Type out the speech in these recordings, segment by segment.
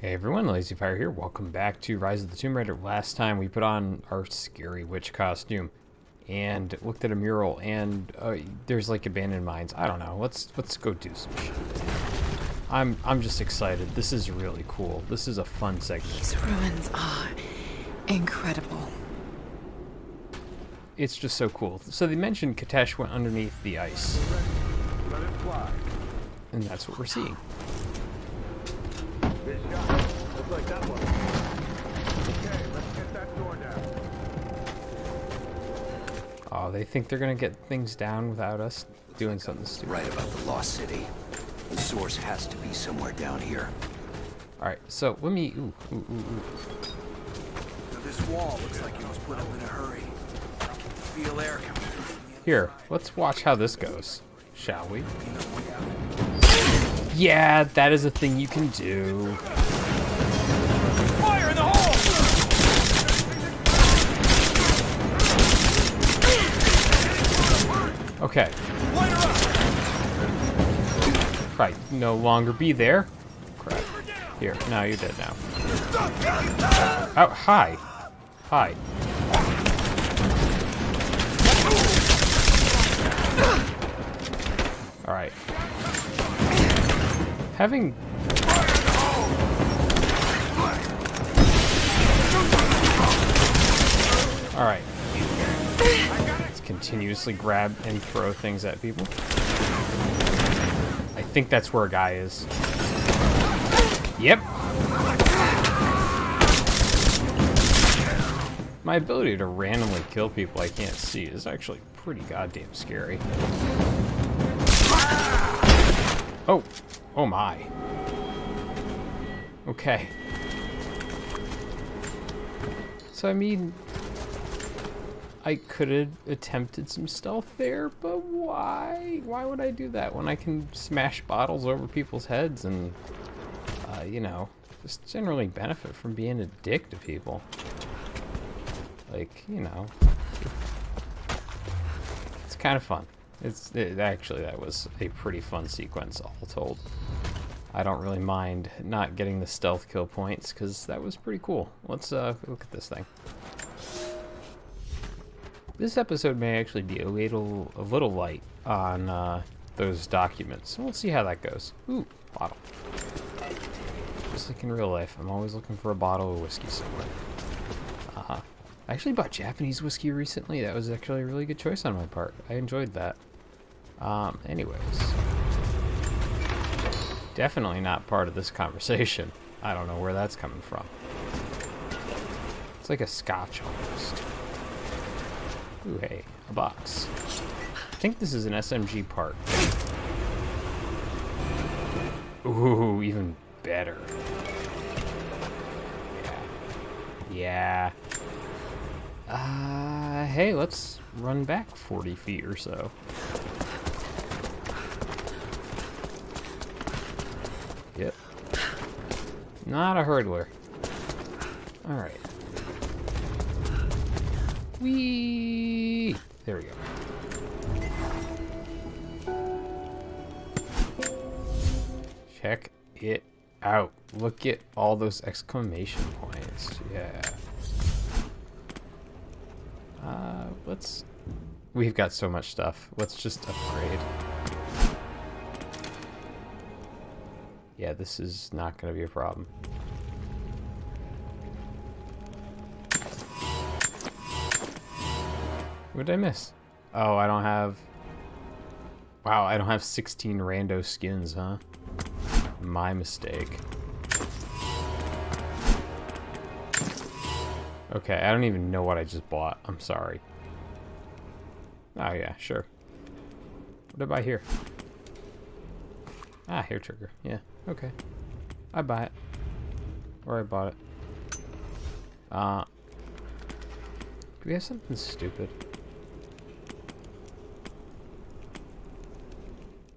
Hey everyone, LazyFire here. Welcome back to Rise of the Tomb Raider. Last time we put on our scary witch costume and looked at a mural, and there's like abandoned mines. I don't know. Let's go do some shit. I'm just excited. This is really cool. This is a fun segment. These ruins are incredible. It's just so cool. So they mentioned Katesh went underneath the ice, Let it fly. and that's what we're seeing. Good shot. Looks like that one. Okay, let's get that door down. Oh, they think they're gonna get things down without us doing something stupid. Right about the Lost City. The source has to be somewhere down here. All right, so let me. Ooh. Now, this wall looks like it was put up in a hurry. I can feel air coming through from the Here, let's watch how this goes, shall we? Yeah, that is a thing you can do. Fire in the hole! Okay. Right, no longer be there. Crap. Here, now you're dead now. Oh, hi. Hi. Alright. Having... Alright. Let's continuously grab and throw things at people. I think that's where a guy is. Yep. My ability to randomly kill people I can't see is actually pretty goddamn scary. Oh. Oh my. Okay. So I mean, I could have attempted some stealth there, but why? Why would I do that when I can smash bottles over people's heads and, you know, just generally benefit from being a dick to people? Like, you know, it's kind of fun. Actually, that was a pretty fun sequence, all told. I don't really mind not getting the stealth kill points, because that was pretty cool. Let's look at this thing. This episode may actually be a little light on those documents. We'll see how that goes. Ooh, bottle. Just like in real life, I'm always looking for a bottle of whiskey somewhere. I actually bought Japanese whiskey recently. That was actually a really good choice on my part. I enjoyed that. Anyways. Definitely not part of this conversation. I don't know where that's coming from. It's like a scotch almost. Ooh, hey, a box. I think this is an SMG part. Ooh, even better. Yeah. Hey, let's run back 40 feet or so. Yep. Not a hurdler. Alright. Whee! There we go. Check it out. Look at all those exclamation points. Yeah. We've got so much stuff. Let's just upgrade. Yeah, this is not going to be a problem. What did I miss? Oh, I don't have... Wow, I don't have 16 rando skins, huh? My mistake. Okay, I don't even know what I just bought. I'm sorry. Oh, yeah, sure. What did I buy here? Ah, hair trigger. Yeah, okay. I buy it. Or I bought it. Do we have something stupid?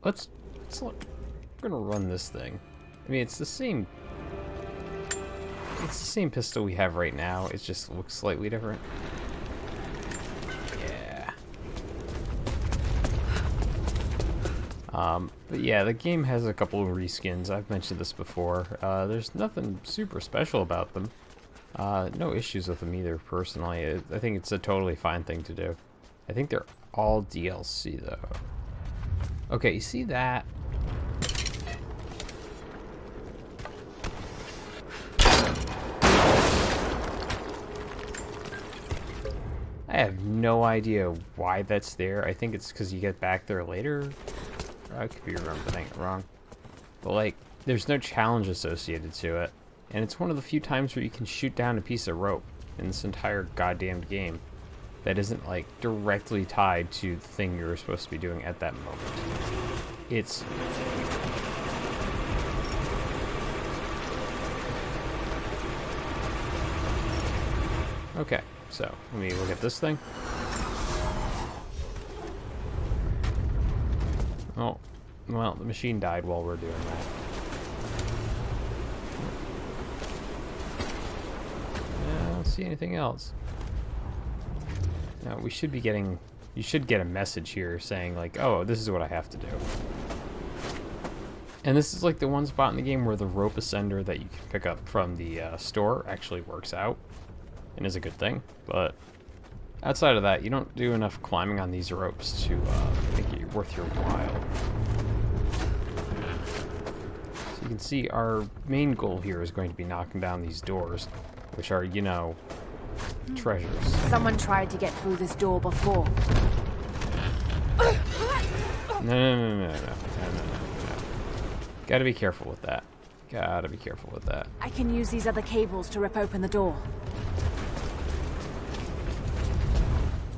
Let's look. We're gonna run this thing. I mean, it's the same pistol we have right now. It just looks slightly different. Yeah. But yeah, the game has a couple of reskins. I've mentioned this before. There's nothing super special about them. No issues with them either, personally. I think it's a totally fine thing to do. I think they're all DLC, though. Okay, you see that? I have no idea why that's there. I think it's because you get back there later. I could be remembering it wrong. But, like, there's no challenge associated to it. And it's one of the few times where you can shoot down a piece of rope in this entire goddamn game that isn't, like, directly tied to the thing you're supposed to be doing at that moment. It's... Okay, so let me look at this thing. Oh, well, the machine died while we're doing that. I don't see anything else. Now, we should be getting... You should get a message here saying, like, oh, this is what I have to do. And this is, like, the one spot in the game where the rope ascender that you can pick up from the store actually works out. And is a good thing. But outside of that, you don't do enough climbing on these ropes to make it worth your while. So you can see our main goal here is going to be knocking down these doors, which are, you know, treasures. Someone tried to get through this door before. No. Gotta be careful with that. Gotta be careful with that. I can use these other cables to rip open the door.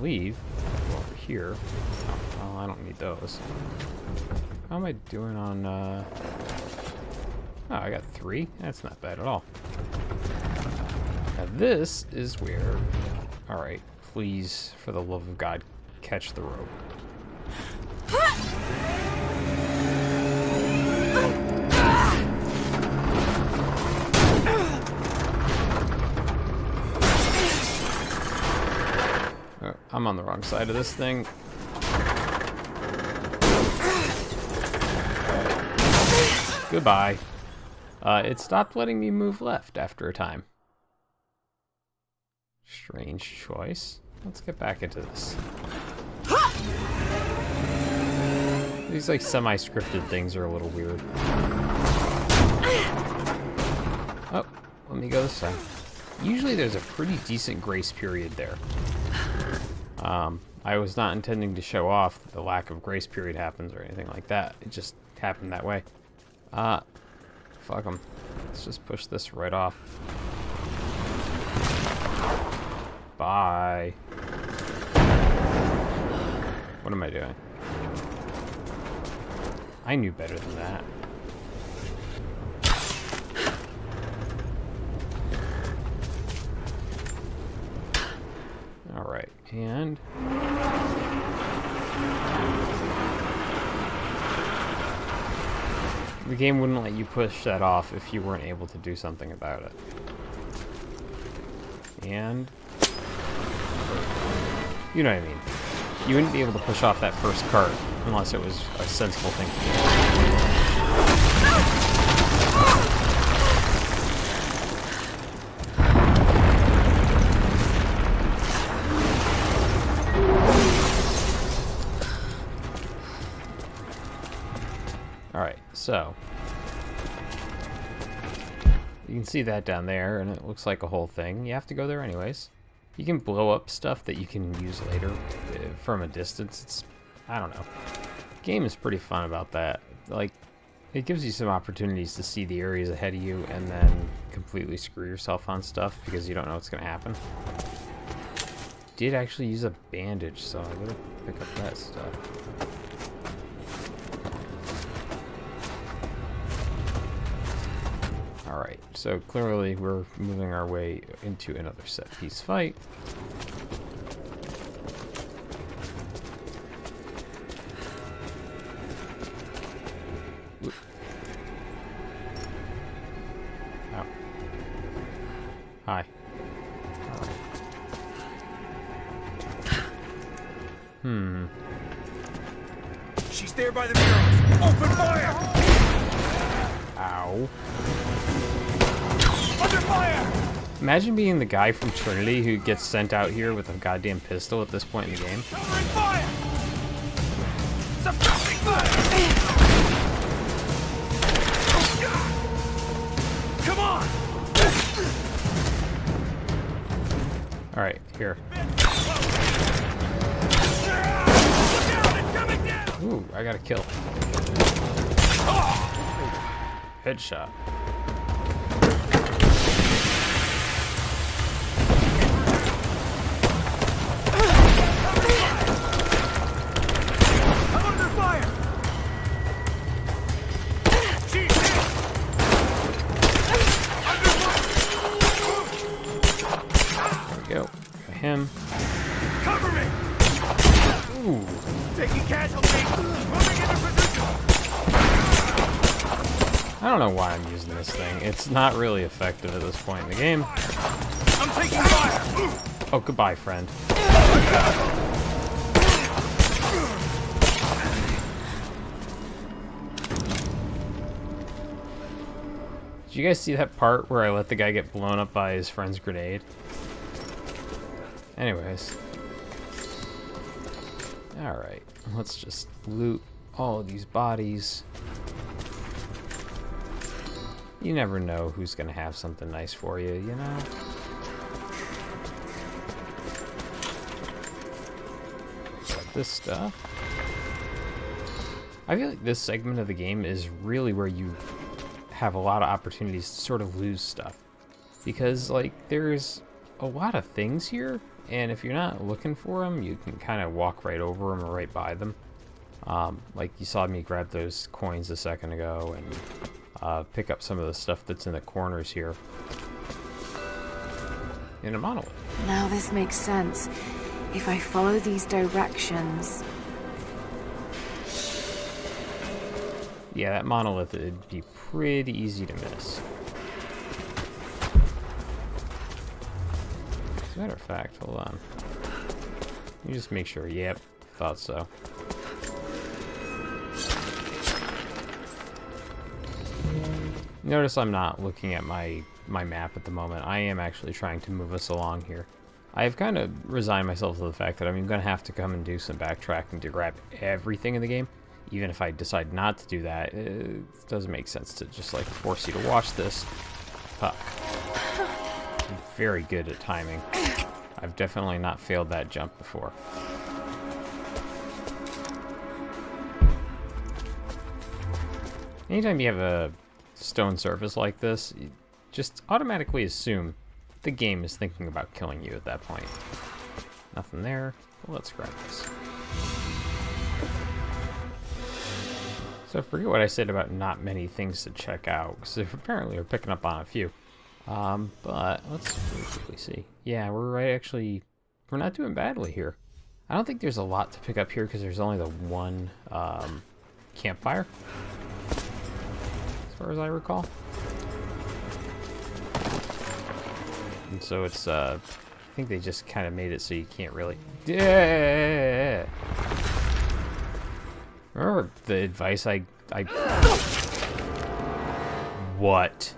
Leave. Go over here. Oh, I don't need those. How am I doing on, Oh, I got 3. That's not bad at all. Now this is where... Alright, please, for the love of God, catch the rope. Oh, I'm on the wrong side of this thing. Goodbye. It stopped letting me move left after a time. Strange choice. Let's get back into this. These, like, semi-scripted things are a little weird. Oh, let me go this time. Usually there's a pretty decent grace period there. I was not intending to show off that the lack of grace period happens or anything like that. It just happened that way. Fuck them. Let's just push this right off. Bye. What am I doing? I knew better than that. Alright, and... the game wouldn't let you push that off if you weren't able to do something about it. And... you know what I mean. You wouldn't be able to push off that first cart unless it was a sensible thing to do. Alright, so... you can see that down there, and it looks like a whole thing. You have to go there anyways. You can blow up stuff that you can use later from a distance. It's, I don't know. The game is pretty fun about that. Like, it gives you some opportunities to see the areas ahead of you and then completely screw yourself on stuff because you don't know what's going to happen. Did actually use a bandage, so I better pick up that stuff. Alright, so clearly we're moving our way into another set-piece fight. Ow. Hi. Alright. She's there by the mirrors. Open fire! Ow. Under fire! Imagine being the guy from Trinity who gets sent out here with a goddamn pistol at this point in the game. Covering fire! Suppressing fire! Come on! Alright, here. Ooh, I got a kill. Headshot. I'm under fire! She's hit! Under fire! There we go. Got him. Cover me! Ooh. Taking casualties! Moving into position! I don't know why I'm using this thing. It's not really effective at this point in the game. I'm taking fire! Oh, goodbye, friend. Did you guys see that part where I let the guy get blown up by his friend's grenade? Anyways. Alright, let's just loot all of these bodies. You never know who's gonna have something nice for you, you know? Got this stuff. I feel like this segment of the game is really where you have a lot of opportunities to sort of lose stuff. Because, like, there's a lot of things here, and if you're not looking for them, you can kind of walk right over them or right by them. Like, you saw me grab those coins a second ago, and pick up some of the stuff that's in the corners here. In a monolith. Now this makes sense. If I follow these directions... Yeah, that monolith would be pretty easy to miss. As a matter of fact, hold on. Let me just make sure. Yep, thought so. Notice I'm not looking at my map at the moment. I am actually trying to move us along here. I've kind of resigned myself to the fact that I'm going to have to come and do some backtracking to grab everything in the game. Even if I decide not to do that, it doesn't make sense to just like force you to watch this. Fuck. I'm very good at timing. I've definitely not failed that jump before. Anytime you have a stone surface like this, you just automatically assume the game is thinking about killing you at that point. Nothing there. Well, let's grab this. So I forget what I said about not many things to check out, because apparently we're picking up on a few. But let's quickly see. Yeah, we're not doing badly here. I don't think there's a lot to pick up here because there's only the one campfire, as far as I recall. And so it's, I think they just kind of made it so you can't really... Yeah. Remember the advice I... What?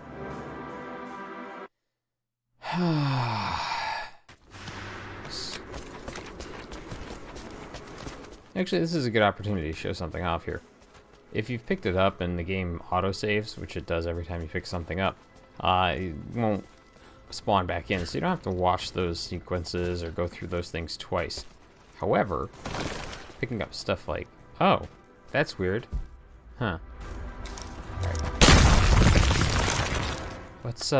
Actually, this is a good opportunity to show something off here. If you've picked it up and the game autosaves, which it does every time you pick something up, it won't spawn back in, so you don't have to watch those sequences or go through those things twice. However, picking up stuff like... Oh, that's weird. Huh. Alright. Let's,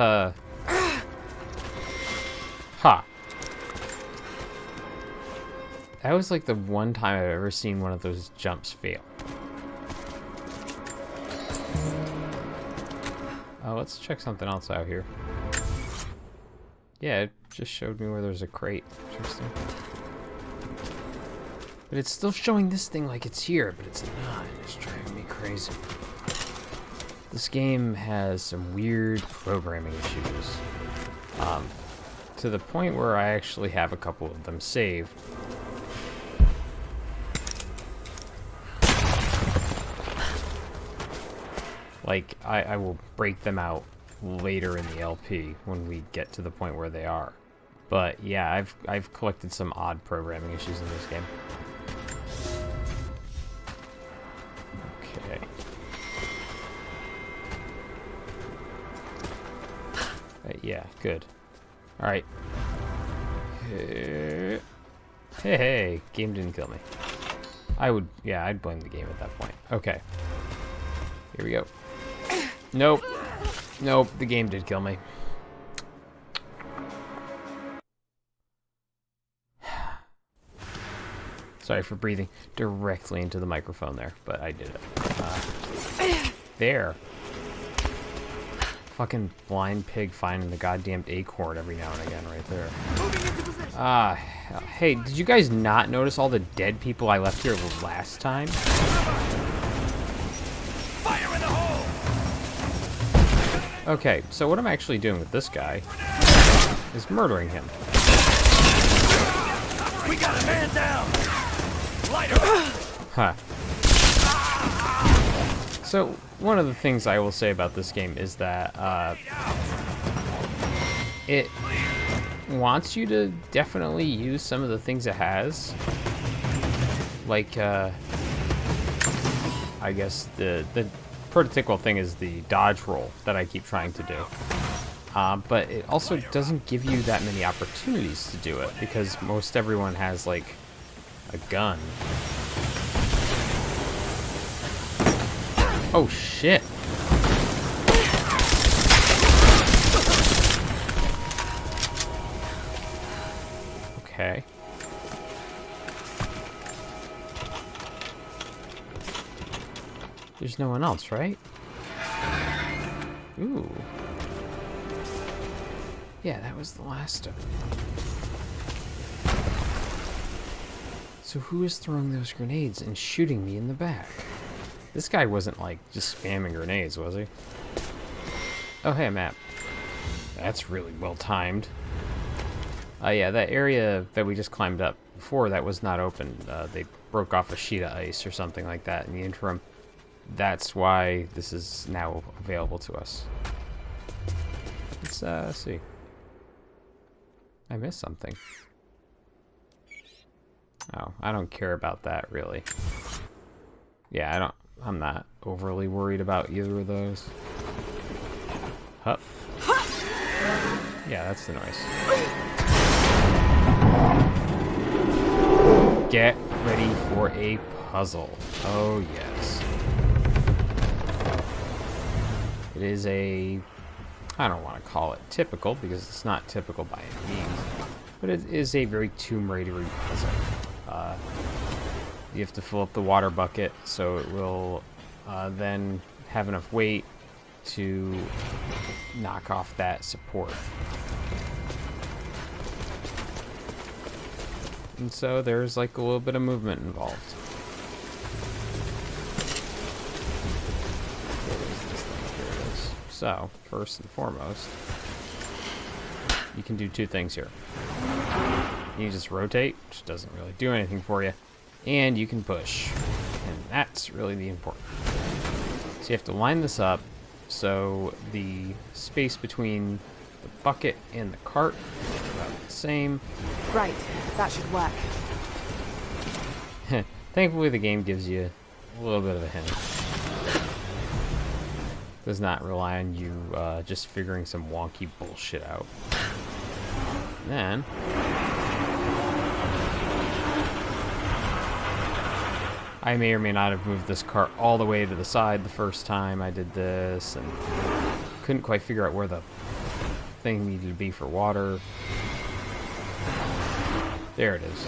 Ha! That was like the one time I've ever seen one of those jumps fail. Let's check something else out here. Yeah, it just showed me where there's a crate. Interesting. But it's still showing this thing like it's here, but it's not, and it's driving me crazy. This game has some weird programming issues. To the point where I actually have a couple of them saved. Like, I will break them out later in the LP when we get to the point where they are. But yeah, I've collected some odd programming issues in this game. Okay. Yeah, good. All right. Hey, game didn't kill me. I'd blame the game at that point. Okay. Here we go. Nope. Nope, the game did kill me. Sorry for breathing directly into the microphone there, but I did it. There. Fucking blind pig finding the goddamn acorn every now and again right there. Hey, did you guys not notice all the dead people I left here last time? Fire in the hole! Okay, so what I'm actually doing with this guy is murdering him. We got a man down! Lighter! Huh. So, one of the things I will say about this game is that it wants you to definitely use some of the things it has. Like, I guess the prototypical thing is the dodge roll that I keep trying to do. But it also doesn't give you that many opportunities to do it, because most everyone has, like, a gun. Oh, shit. Okay. There's no one else, right? Ooh. Yeah, that was the last of it. So who is throwing those grenades and shooting me in the back? This guy wasn't, like, just spamming grenades, was he? Oh, hey, map. That's really well timed. Yeah, that area that we just climbed up before, that was not open. They broke off a sheet of ice or something like that in the interim. That's why this is now available to us. Let's see. I missed something. Oh, I don't care about that, really. Yeah, I'm not overly worried about either of those. Hup. Yeah, that's the noise. Get ready for a puzzle. Oh, yes. It is a... I don't want to call it typical, because it's not typical by any means. But it is a very Tomb Raider-y puzzle. You have to fill up the water bucket, so it will then have enough weight to knock off that support. And so there's like a little bit of movement involved. Where is this thing? Here it is. So, first and foremost, you can do two things here. You just rotate, which doesn't really do anything for you. And you can push. And that's really the important. So you have to line this up so the space between the bucket and the cart is about the same. Right, that should work. Thankfully the game gives you a little bit of a hint. Does not rely on you just figuring some wonky bullshit out. And then... I may or may not have moved this cart all the way to the side the first time I did this, and couldn't quite figure out where the thing needed to be for water. There it is.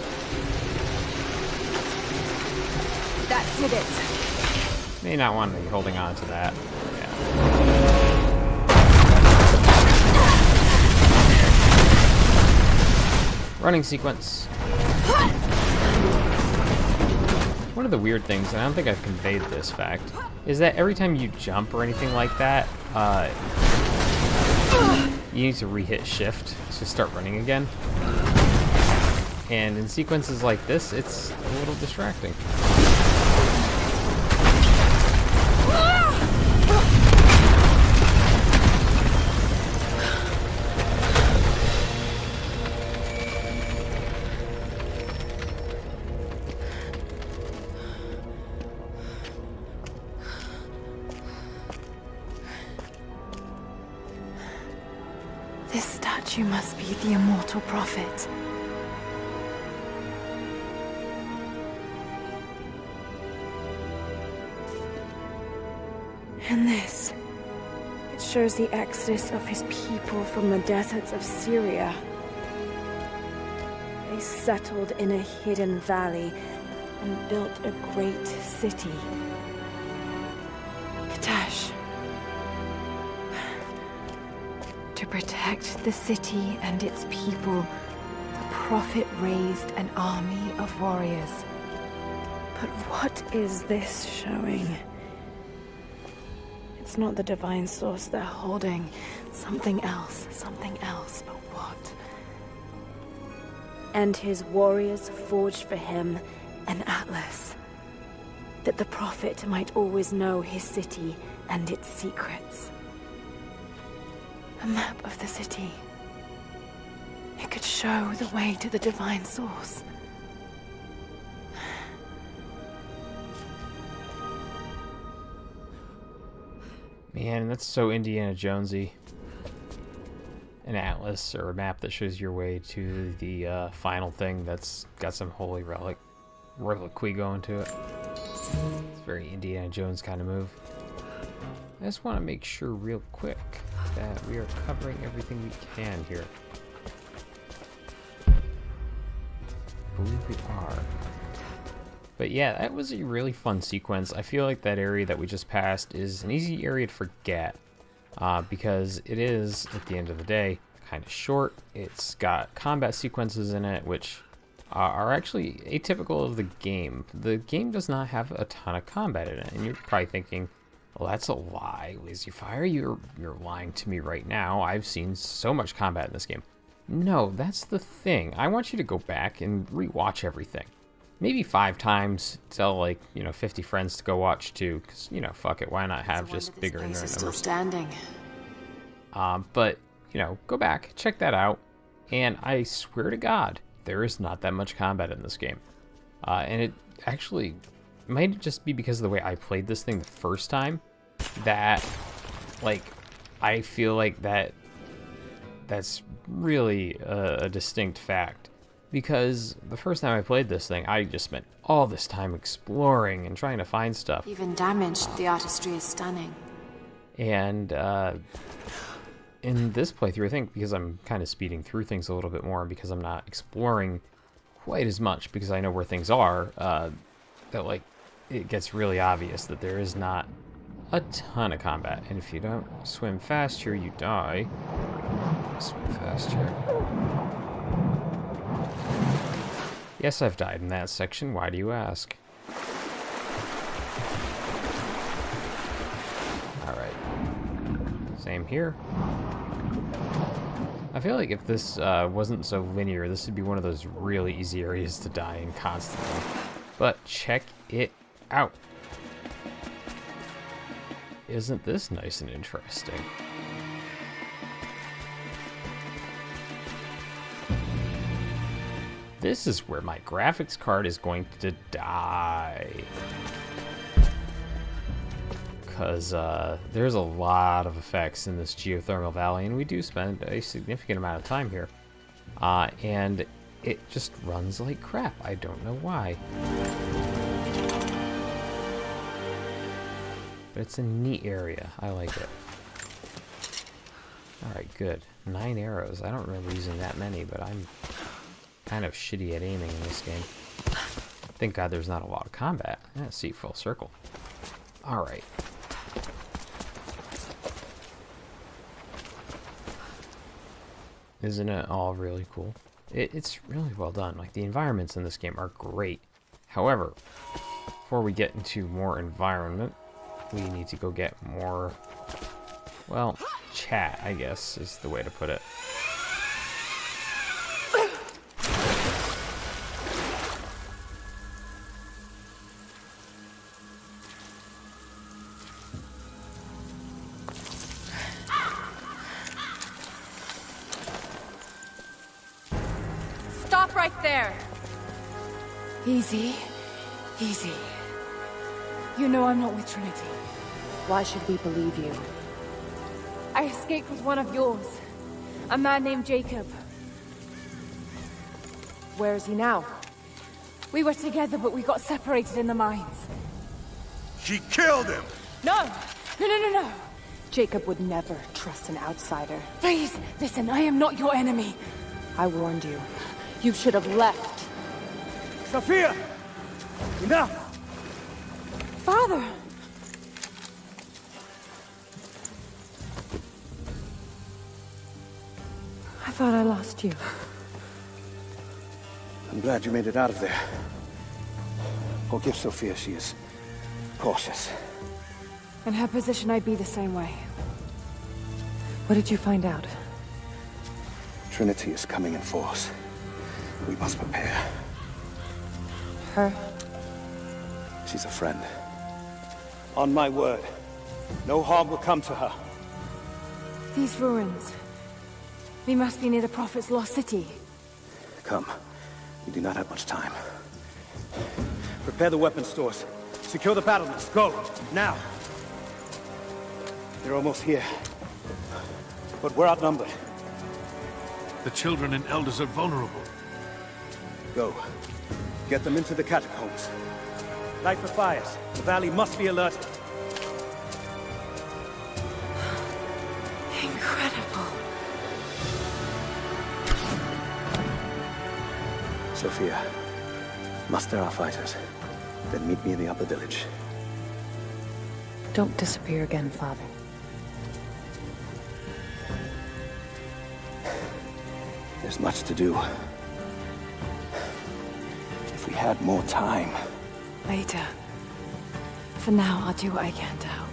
That did it. May not want to be holding on to that. Yeah. Running sequence. One of the weird things, and I don't think I've conveyed this fact, is that every time you jump or anything like that, you need to re-hit shift to start running again. And in sequences like this, it's a little distracting. This statue must be the immortal prophet. And this, it shows the exodus of his people from the deserts of Syria. They settled in a hidden valley and built a great city. Katash. To protect the city and its people, the prophet raised an army of warriors. But what is this showing? It's not the divine source they're holding. Something else, but what? And his warriors forged for him an atlas, that the prophet might always know his city and its secrets. A map of the city. It could show the way to the divine source. Man, that's so Indiana Jonesy. An atlas or a map that shows your way to the final thing that's got some holy reliquary going to it. It's a very Indiana Jones kind of move. I just want to make sure real quick that we are covering everything we can here. I believe we are. But yeah, that was a really fun sequence. I feel like that area that we just passed is an easy area to forget because it is, at the end of the day, kind of short. It's got combat sequences in it, which are actually atypical of the game. The game does not have a ton of combat in it, and you're probably thinking, well, that's a lie, Lazy Fire. You're lying to me right now. I've seen so much combat in this game. No, that's the thing. I want you to go back and rewatch everything. Maybe 5 times, tell like, 50 friends to go watch too, because, fuck it, why not have just bigger internet numbers. Still standing. But, go back, check that out, and I swear to God, there is not that much combat in this game. And it actually might just be because of the way I played this thing the first time, that, I feel like that's really a distinct fact. Because the first time I played this thing, I just spent all this time exploring and trying to find stuff. Even damaged, the artistry is stunning. And in this playthrough, I think because I'm kind of speeding through things a little bit more, and because I'm not exploring quite as much, because I know where things are, that it gets really obvious that there is not a ton of combat. And if you don't swim fast here, you die. Swim fast here. Yes, I've died in that section. Why do you ask? Alright. Same here. I feel like if this wasn't so linear, this would be one of those really easy areas to die in constantly. But check it out. Isn't this nice and interesting? This is where my graphics card is going to die. Because there's a lot of effects in this geothermal valley, and we do spend a significant amount of time here. And it just runs like crap. I don't know why. But it's a neat area. I like it. Alright, good. 9 arrows. I don't remember using that many, but I'm kind of shitty at aiming in this game. Thank God there's not a lot of combat. Yeah, see, full circle. Alright. Isn't it all really cool? It's really well done. Like, the environments in this game are great. However, before we get into more environment, we need to go get more, well, chat, I guess, is the way to put it. Stop right there! Easy. Easy. You know I'm not with Trinity. Why should we believe you? I escaped with one of yours. A man named Jacob. Where is he now? We were together, but we got separated in the mines. She killed him! No! No! Jacob would never trust an outsider. Please, listen, I am not your enemy. I warned you. You should have left. Sophia! Enough! Father! I thought I lost you. I'm glad you made it out of there. Forgive Sophia, she is cautious. In her position, I'd be the same way. What did you find out? Trinity is coming in force. We must prepare. Her? She's a friend. On my word, no harm will come to her. These ruins. We must be near the Prophet's lost city. Come. We do not have much time. Prepare the weapon stores. Secure the battlements. Go! Now! They're almost here. But we're outnumbered. The children and elders are vulnerable. Go. Get them into the catacombs. Light the fires. The valley must be alerted. Incredible. Sophia, muster our fighters. Then meet me in the upper village. Don't disappear again, Father. There's much to do. If we had more time. Later. For now, I'll do what I can to help.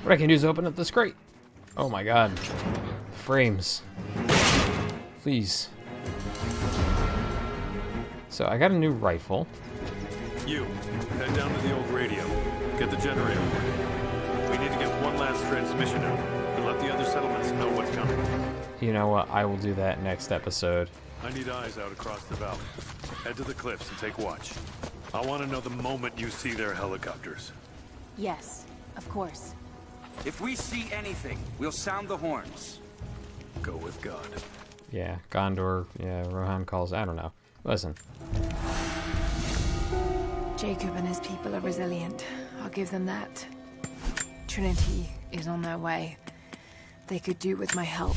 What I can do is open up this crate. Oh my god. Frames. Please. So I got a new rifle. You, head down to the old radio. Get the generator working. We need to get one last transmission out, and let the other settlements know what's coming. You know what? I will do that next episode. I need eyes out across the valley. Head to the cliffs and take watch. I want to know the moment you see their helicopters. Yes, of course. If we see anything, we'll sound the horns. Go with God. Yeah, Gondor, yeah, Rohan calls, I don't know. Listen, Jacob and his people are resilient. I'll give them that. Trinity is on their way. They could do with my help.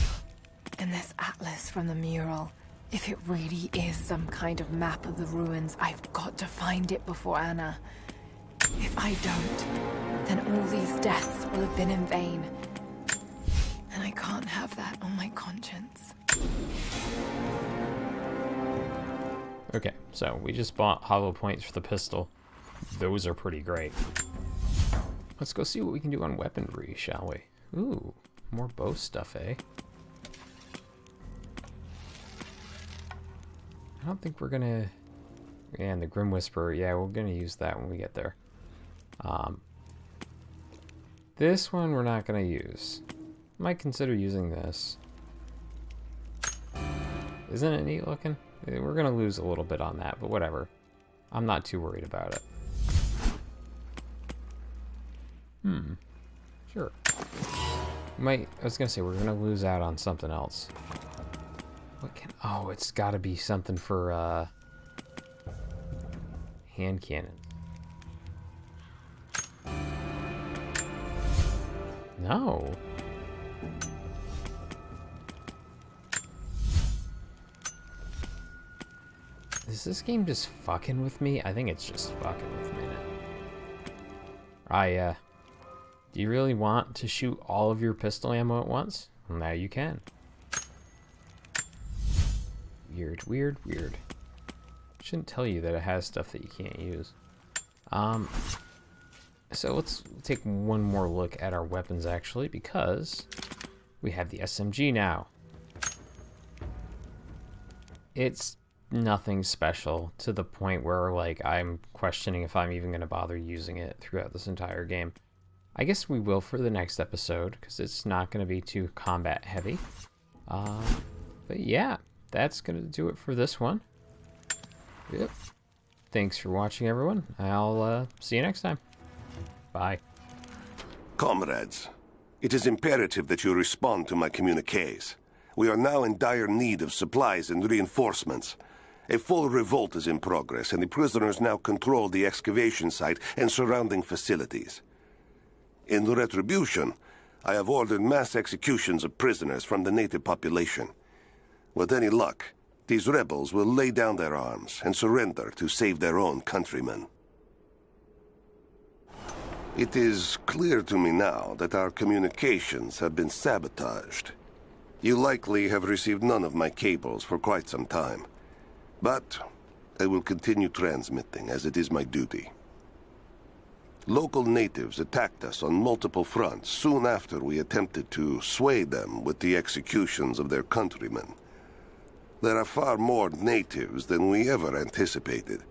And this atlas from the mural. If it really is some kind of map of the ruins, I've got to find it before Anna. If I don't, then all these deaths will have been in vain. And I can't have that on my conscience. okay, so we just bought hollow points for the pistol. Those are pretty great. Let's go see what we can do on weaponry, shall we? Ooh, more bow stuff, eh? I don't think we're gonna... Yeah, and the Grim Whisperer, yeah, we're gonna use that when we get there. This one we're not gonna use. Might consider using this. Isn't it neat looking? We're gonna lose a little bit on that, but whatever. I'm not too worried about it. Sure. I was gonna say we're gonna lose out on something else. What can... Oh, it's gotta be something for, hand cannon. No. Is this game just fucking with me? I think it's just fucking with me now. Do you really want to shoot all of your pistol ammo at once? Well, now you can. Weird, weird, weird. Shouldn't tell you that it has stuff that you can't use. So let's take one more look at our weapons, actually, because we have the SMG now. It's nothing special to the point where, like, I'm questioning if I'm even going to bother using it throughout this entire game. I guess we will for the next episode, because it's not going to be too combat heavy. But yeah, that's going to do it for this one. Yep. Thanks for watching, everyone. I'll see you next time. Bye. Comrades, it is imperative that you respond to my communiques. We are now in dire need of supplies and reinforcements. A full revolt is in progress, and the prisoners now control the excavation site and surrounding facilities. In retribution, I have ordered mass executions of prisoners from the native population. With any luck, these rebels will lay down their arms and surrender to save their own countrymen. It is clear to me now that our communications have been sabotaged. You likely have received none of my cables for quite some time. But I will continue transmitting, as it is my duty. Local natives attacked us on multiple fronts soon after we attempted to sway them with the executions of their countrymen. There are far more natives than we ever anticipated.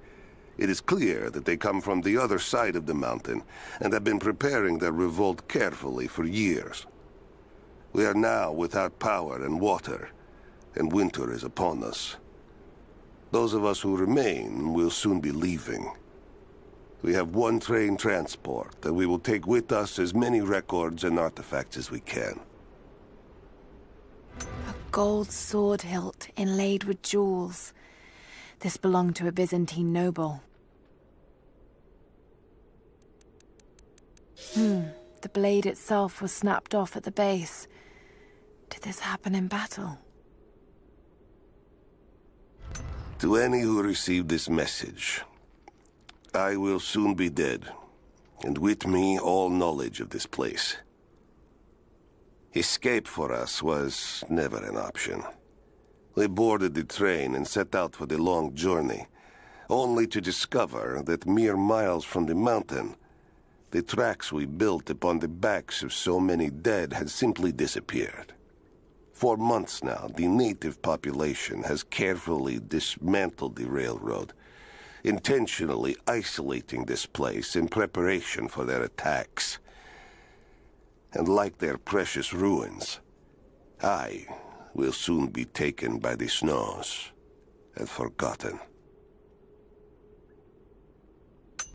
It is clear that they come from the other side of the mountain and have been preparing their revolt carefully for years. We are now without power and water, and winter is upon us. Those of us who remain will soon be leaving. We have one train transport, and we will take with us as many records and artifacts as we can. A gold sword hilt inlaid with jewels. This belonged to a Byzantine noble. The blade itself was snapped off at the base. Did this happen in battle? To any who received this message, I will soon be dead, and with me all knowledge of this place. Escape for us was never an option. We boarded the train and set out for the long journey, only to discover that mere miles from the mountain, the tracks we built upon the backs of so many dead had simply disappeared. For months now, the native population has carefully dismantled the railroad, intentionally isolating this place in preparation for their attacks. And like their precious ruins, I will soon be taken by the snows and forgotten.